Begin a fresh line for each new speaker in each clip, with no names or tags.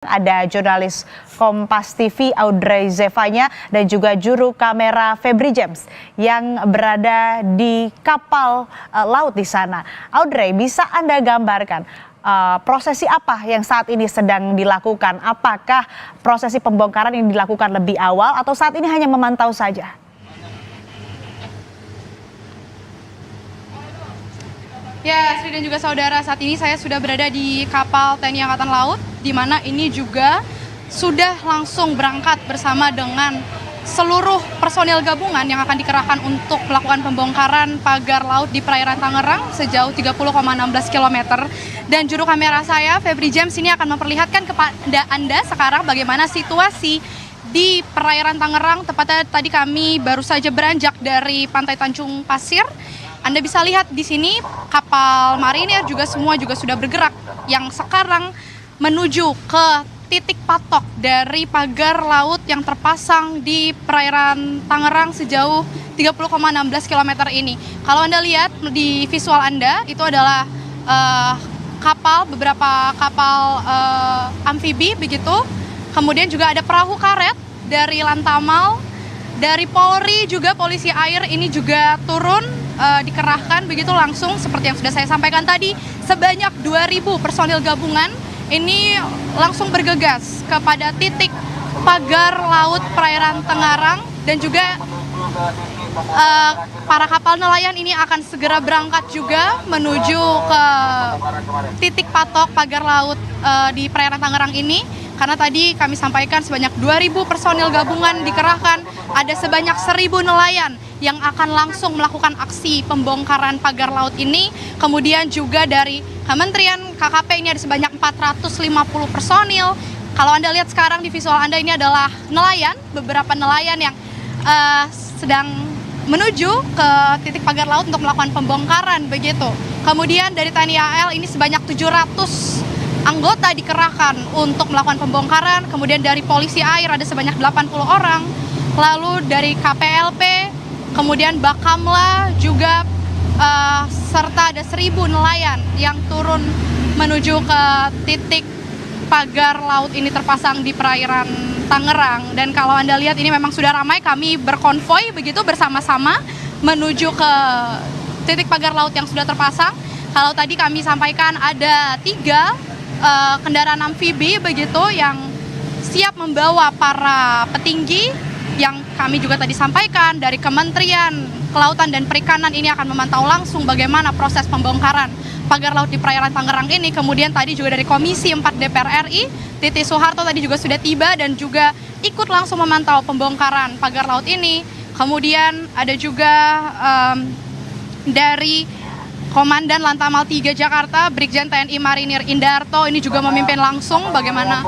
Ada jurnalis Kompas TV Audrey Zevanya dan juga juru kamera Febri James yang berada di kapal laut di sana. Audrey, bisa Anda gambarkan prosesi apa yang saat ini sedang dilakukan? Apakah prosesi pembongkaran yang dilakukan lebih awal atau saat ini hanya memantau saja?
Ya, Sri dan juga saudara, saat ini saya sudah berada di kapal TNI Angkatan Laut, di mana ini juga sudah langsung berangkat bersama dengan seluruh personil gabungan yang akan dikerahkan untuk melakukan pembongkaran pagar laut di perairan Tangerang sejauh 30,16 km. Dan juru kamera saya, Febri James, ini akan memperlihatkan kepada Anda sekarang bagaimana situasi di perairan Tangerang. Tepatnya tadi kami baru saja beranjak dari Pantai Tanjung Pasir. Anda bisa lihat di sini kapal marinir juga semua juga sudah bergerak yang sekarang menuju ke titik patok dari pagar laut yang terpasang di perairan Tangerang sejauh 30,16 km ini. Kalau Anda lihat di visual Anda, itu adalah beberapa kapal amfibi begitu. Kemudian juga ada perahu karet dari Lantamal, dari Polri juga polisi air ini juga turun dikerahkan begitu langsung seperti yang sudah saya sampaikan tadi. Sebanyak 2.000 personil gabungan ini langsung bergegas kepada titik pagar laut perairan Tangerang, dan juga para kapal nelayan ini akan segera berangkat juga menuju ke titik patok pagar laut di perairan Tangerang ini. Karena tadi kami sampaikan sebanyak 2.000 personil gabungan dikerahkan, ada sebanyak 1.000 nelayan yang akan langsung melakukan aksi pembongkaran pagar laut ini. Kemudian juga dari Kementerian KKP ini ada sebanyak 450 personil. Kalau Anda lihat sekarang di visual Anda, ini adalah nelayan, beberapa nelayan yang sedang menuju ke titik pagar laut untuk melakukan pembongkaran begitu. Kemudian dari TNI AL ini sebanyak 700 anggota dikerahkan untuk melakukan pembongkaran. Kemudian dari polisi air ada sebanyak 80 orang. Lalu dari KPLP, kemudian Bakamla juga serta ada 1.000 nelayan yang turun menuju ke titik pagar laut ini terpasang di perairan Tangerang. Dan kalau Anda lihat ini memang sudah ramai, kami berkonvoy begitu bersama-sama menuju ke titik pagar laut yang sudah terpasang. Kalau tadi kami sampaikan ada 3 kendaraan amfibi begitu yang siap membawa para petinggi yang kami juga tadi sampaikan dari Kementerian Kelautan dan Perikanan ini akan memantau langsung bagaimana proses pembongkaran pagar laut di perairan Tangerang ini. Kemudian tadi juga dari Komisi 4 DPR RI, Titi Soeharto tadi juga sudah tiba dan juga ikut langsung memantau pembongkaran pagar laut ini. Kemudian ada juga dari Komandan Lantamal 3 Jakarta, Brigjen TNI Marinir Indarto ini juga memimpin langsung bagaimana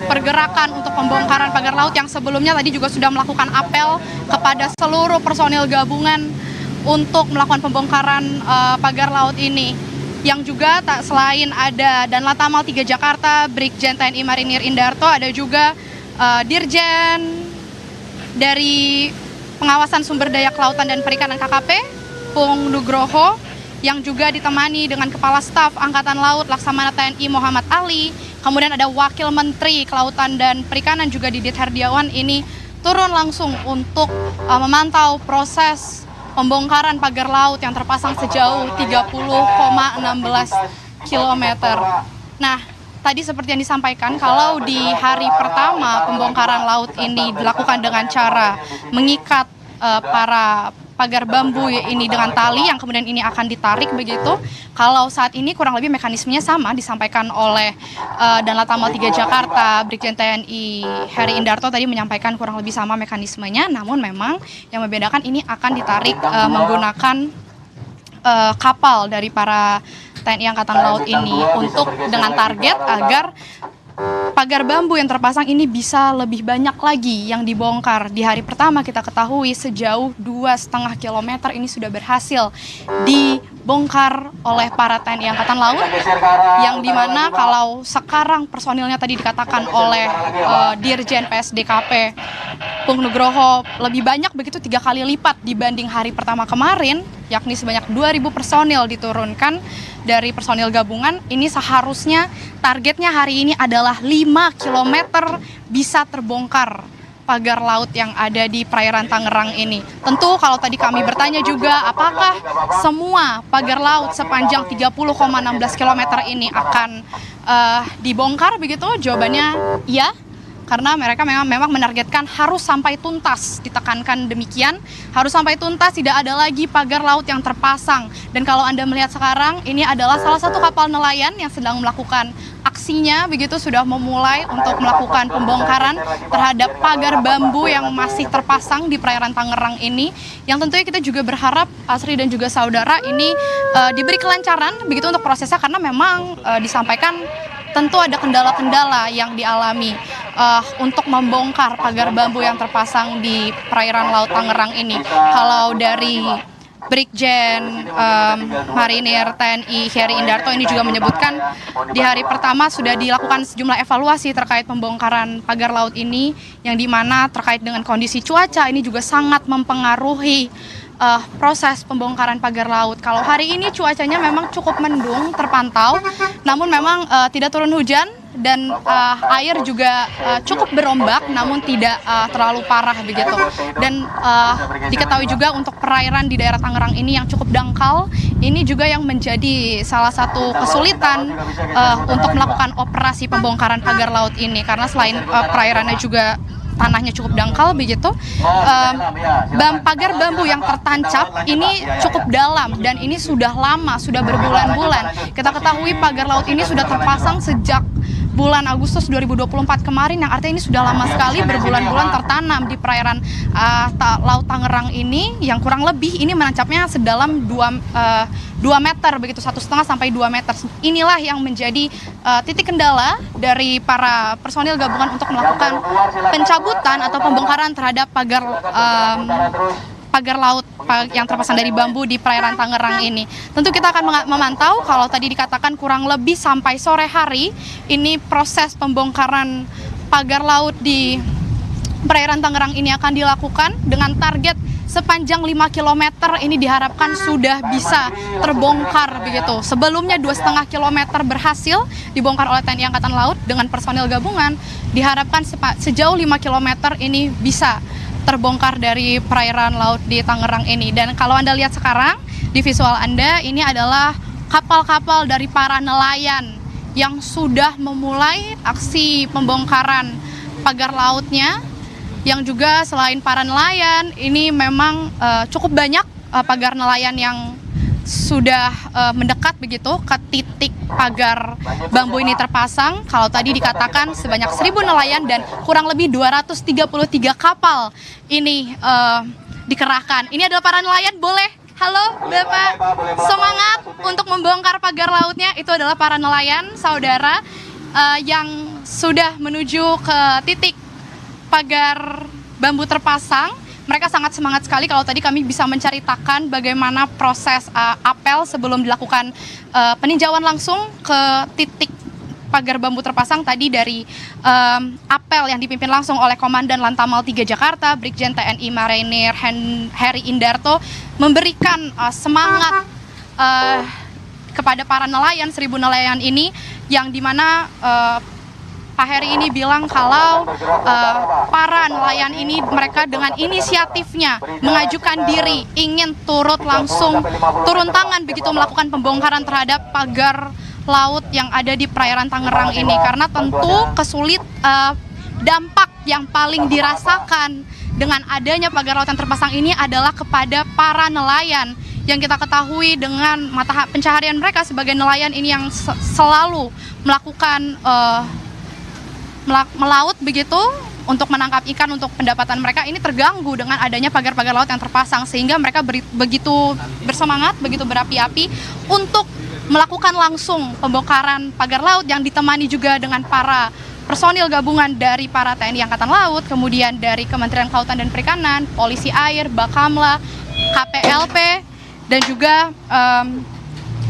pergerakan untuk pembongkaran pagar laut yang sebelumnya tadi juga sudah melakukan apel kepada seluruh personil gabungan untuk melakukan pembongkaran pagar laut ini. Yang juga tak selain ada dan Lantamal 3 Jakarta, Brigjen TNI Marinir Indarto, ada juga Dirjen dari Pengawasan Sumber Daya Kelautan dan Perikanan KKP, Pung Nugroho, yang juga ditemani dengan Kepala Staf Angkatan Laut Laksamana TNI Muhammad Ali. Kemudian ada Wakil Menteri Kelautan dan Perikanan juga Didit Herdiawan ini turun langsung untuk memantau proses pembongkaran pagar laut yang terpasang sejauh 30,16 km. Nah, tadi seperti yang disampaikan, kalau di hari pertama pembongkaran laut ini dilakukan dengan cara mengikat para pagar bambu ini dengan tali yang kemudian ini akan ditarik begitu. Kalau saat ini kurang lebih mekanismenya sama disampaikan oleh dan Lantamal 3 Jakarta, Brigjen TNI Heri Indarto tadi menyampaikan kurang lebih sama mekanismenya, namun memang yang membedakan ini akan ditarik menggunakan kapal dari para TNI Angkatan Laut ini untuk dengan target agar pagar bambu yang terpasang ini bisa lebih banyak lagi yang dibongkar. Di hari pertama kita ketahui sejauh 2,5 km ini sudah berhasil dibongkar oleh para TNI Angkatan Laut, yang dimana kalau sekarang personilnya tadi dikatakan oleh Dirjen PSDKP Pung Nugroho lebih banyak begitu 3 kali lipat dibanding hari pertama kemarin, yakni sebanyak 2.000 personil diturunkan dari personil gabungan. Ini seharusnya targetnya hari ini adalah 5.000 km bisa terbongkar pagar laut yang ada di perairan Tangerang ini. Tentu kalau tadi kami bertanya juga apakah semua pagar laut sepanjang 30,16 km ini akan dibongkar begitu? Jawabannya iya. Karena mereka memang menargetkan harus sampai tuntas, ditekankan demikian, harus sampai tuntas, tidak ada lagi pagar laut yang terpasang. Dan kalau Anda melihat sekarang, ini adalah salah satu kapal nelayan yang sedang melakukan aksinya, begitu sudah memulai untuk melakukan pembongkaran terhadap pagar bambu yang masih terpasang di perairan Tangerang ini, yang tentunya kita juga berharap Asri dan juga saudara ini diberi kelancaran begitu untuk prosesnya, karena memang disampaikan tentu ada kendala-kendala yang dialami untuk membongkar pagar bambu yang terpasang di perairan Laut Tangerang ini. Kalau dari Brigjen Marinir TNI Heri Indarto ini juga menyebutkan di hari pertama sudah dilakukan sejumlah evaluasi terkait pembongkaran pagar laut ini, yang dimana terkait dengan kondisi cuaca ini juga sangat mempengaruhi proses pembongkaran pagar laut. Kalau hari ini cuacanya memang cukup mendung terpantau, namun memang tidak turun hujan dan air juga cukup berombak, namun tidak terlalu parah begitu. Dan diketahui juga untuk perairan di daerah Tangerang ini yang cukup dangkal, ini juga yang menjadi salah satu kesulitan untuk melakukan operasi pembongkaran pagar laut ini, karena selain perairannya juga tanahnya cukup dangkal begitu, pagar bambu yang tertancap ini cukup dalam dan ini sudah lama, sudah berbulan-bulan. Kita ketahui pagar laut ini sudah terpasang sejak bulan Agustus 2024 kemarin, yang artinya ini sudah lama sekali berbulan-bulan tertanam di perairan Laut Tangerang ini, yang kurang lebih ini menancapnya sedalam 2 meter begitu, 1,5 sampai 2 meter. Inilah yang menjadi titik kendala dari para personil gabungan untuk melakukan pencabutan atau pembongkaran terhadap pagar laut yang terpasang dari bambu di perairan Tangerang ini. Tentu kita akan memantau, kalau tadi dikatakan kurang lebih sampai sore hari ini proses pembongkaran pagar laut di perairan Tangerang ini akan dilakukan dengan target sepanjang 5 km ini diharapkan sudah bisa terbongkar begitu. Sebelumnya 2,5 km berhasil dibongkar oleh TNI Angkatan Laut dengan personil gabungan. Diharapkan sejauh 5 km ini bisa terbongkar dari perairan laut di Tangerang ini. Dan kalau Anda lihat sekarang di visual Anda, ini adalah kapal-kapal dari para nelayan yang sudah memulai aksi pembongkaran pagar lautnya, yang juga selain para nelayan, ini memang cukup banyak pagar nelayan yang sudah mendekat begitu ke titik pagar bambu ini terpasang. Kalau tadi dikatakan sebanyak 1.000 nelayan dan kurang lebih 233 kapal ini dikerahkan. Ini adalah para nelayan, boleh? Halo Bapak, semangat untuk membongkar pagar lautnya. Itu adalah para nelayan, saudara, yang sudah menuju ke titik pagar bambu terpasang. Mereka sangat semangat sekali. Kalau tadi kami bisa menceritakan bagaimana proses apel sebelum dilakukan peninjauan langsung ke titik pagar bambu terpasang tadi, dari apel yang dipimpin langsung oleh Komandan Lantamal 3 Jakarta, Brigjen TNI Marinir Heri Indarto, memberikan semangat kepada para nelayan, 1.000 nelayan ini, yang dimana Pak Heri ini bilang kalau para nelayan ini, mereka dengan inisiatifnya mengajukan diri ingin turun tangan begitu melakukan pembongkaran terhadap pagar laut yang ada di perairan Tangerang ini, karena tentu dampak yang paling dirasakan dengan adanya pagar laut yang terpasang ini adalah kepada para nelayan, yang kita ketahui dengan mata pencaharian mereka sebagai nelayan ini yang selalu melakukan melaut begitu untuk menangkap ikan untuk pendapatan mereka ini terganggu dengan adanya pagar-pagar laut yang terpasang, sehingga mereka begitu bersemangat, begitu berapi-api untuk melakukan langsung pembongkaran pagar laut yang ditemani juga dengan para personil gabungan dari para TNI Angkatan Laut, kemudian dari Kementerian Kelautan dan Perikanan, Polisi Air, Bakamla, KPLP, dan juga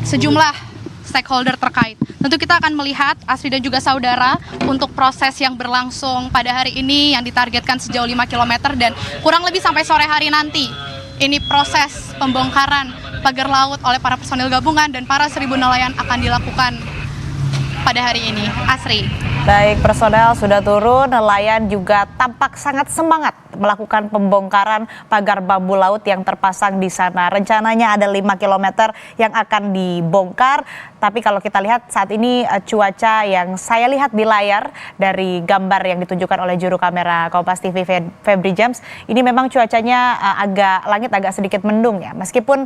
sejumlah stakeholder terkait. Tentu kita akan melihat, Asri dan juga saudara, untuk proses yang berlangsung pada hari ini yang ditargetkan sejauh 5 km dan kurang lebih sampai sore hari nanti. Ini proses pembongkaran pagar laut oleh para personil gabungan dan para 1.000 nelayan akan dilakukan pada hari ini. Asri.
Baik, personel sudah turun, nelayan juga tampak sangat semangat melakukan pembongkaran pagar bambu laut yang terpasang di sana. Rencananya ada 5 km yang akan dibongkar, tapi kalau kita lihat saat ini cuaca yang saya lihat di layar dari gambar yang ditunjukkan oleh juru kamera Kompas TV Febri James, ini memang cuacanya langit agak sedikit mendung ya. Meskipun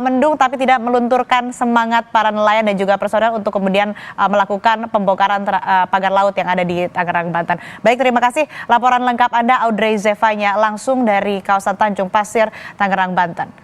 mendung tapi tidak melunturkan semangat para nelayan dan juga personel untuk kemudian melakukan pembongkaran pagar laut yang ada di Tangerang, Banten. Baik, terima kasih laporan lengkap Anda Audrey Zevanya langsung dari kawasan Tanjung Pasir, Tangerang, Banten.